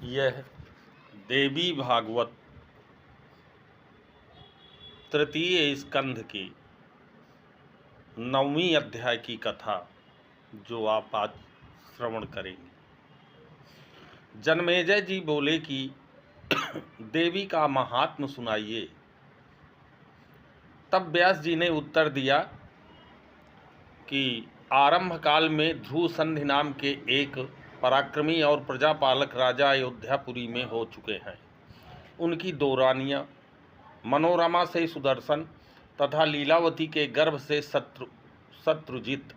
यह देवी भागवत तृतीय स्कंध की 9वीं अध्याय की कथा जो आप आज श्रवण करेंगे। जन्मेजय जी बोले कि देवी का महात्म सुनाइए। तब व्यास जी ने उत्तर दिया कि आरंभ काल में ध्रुव संधि नाम के एक पराक्रमी और प्रजापालक राजा अयोध्यापुरी में हो चुके हैं। उनकी दो रानियां मनोरमा से सुदर्शन तथा लीलावती के गर्भ से शत्रुजित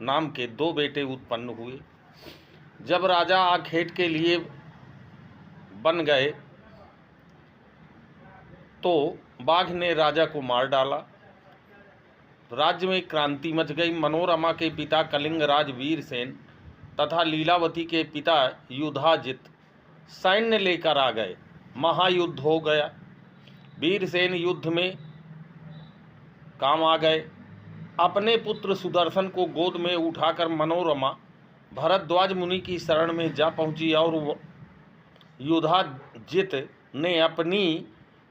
नाम के दो बेटे उत्पन्न हुए। जब राजा आखेट के लिए बन गए तो बाघ ने राजा को मार डाला। राज्य में क्रांति मच गई। मनोरमा के पिता कलिंगराज वीरसेन तथा लीलावती के पिता युधाजित सैन्य लेकर आ गए। महायुद्ध हो गया। वीरसेन युद्ध में काम आ गए। अपने पुत्र सुदर्शन को गोद में उठाकर मनोरमा भरद्वाज मुनि की शरण में जा पहुंची और युधाजित ने अपनी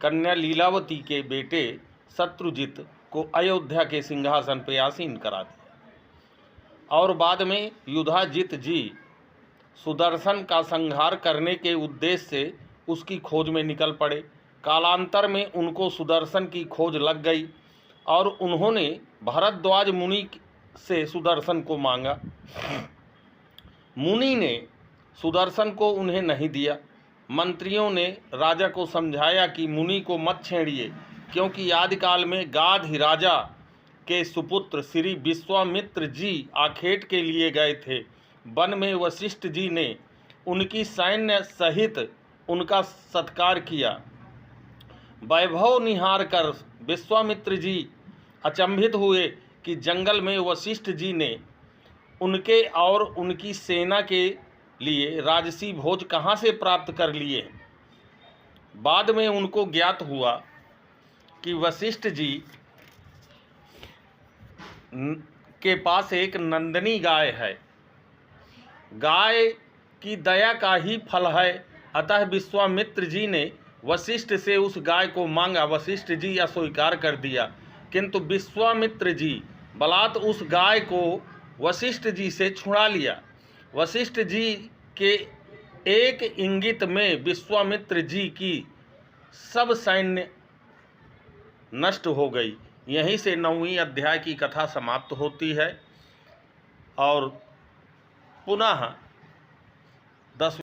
कन्या लीलावती के बेटे शत्रुजित को अयोध्या के सिंहासन पर आसीन करा दिया। और बाद में युधाजित जी सुदर्शन का संहार करने के उद्देश्य से उसकी खोज में निकल पड़े। कालांतर में उनको सुदर्शन की खोज लग गई और उन्होंने भरद्वाज मुनि से सुदर्शन को मांगा। मुनि ने सुदर्शन को उन्हें नहीं दिया। मंत्रियों ने राजा को समझाया कि मुनि को मत छेड़िए, क्योंकि आदिकाल में गाध राजा के सुपुत्र श्री विश्वामित्र जी आखेट के लिए गए थे। वन में वशिष्ठ जी ने उनकी सैन्य सहित उनका सत्कार किया। वैभव निहार कर विश्वामित्र जी अचंभित हुए कि जंगल में वशिष्ठ जी ने उनके और उनकी सेना के लिए राजसी भोज कहाँ से प्राप्त कर लिए। बाद में उनको ज्ञात हुआ कि वशिष्ठ जी के पास एक नंदनी गाय है। गाय की दया का ही फल है। अतः विश्वामित्र जी ने वशिष्ठ से उस गाय को मांगा। वशिष्ठ जी अस्वीकार कर दिया, किंतु विश्वामित्र जी बलात् उस गाय को वशिष्ठ जी से छुड़ा लिया। वशिष्ठ जी के एक इंगित में विश्वामित्र जी की सब सैन्य नष्ट हो गई। यहीं से 9वीं अध्याय की कथा समाप्त होती है और पुनः 10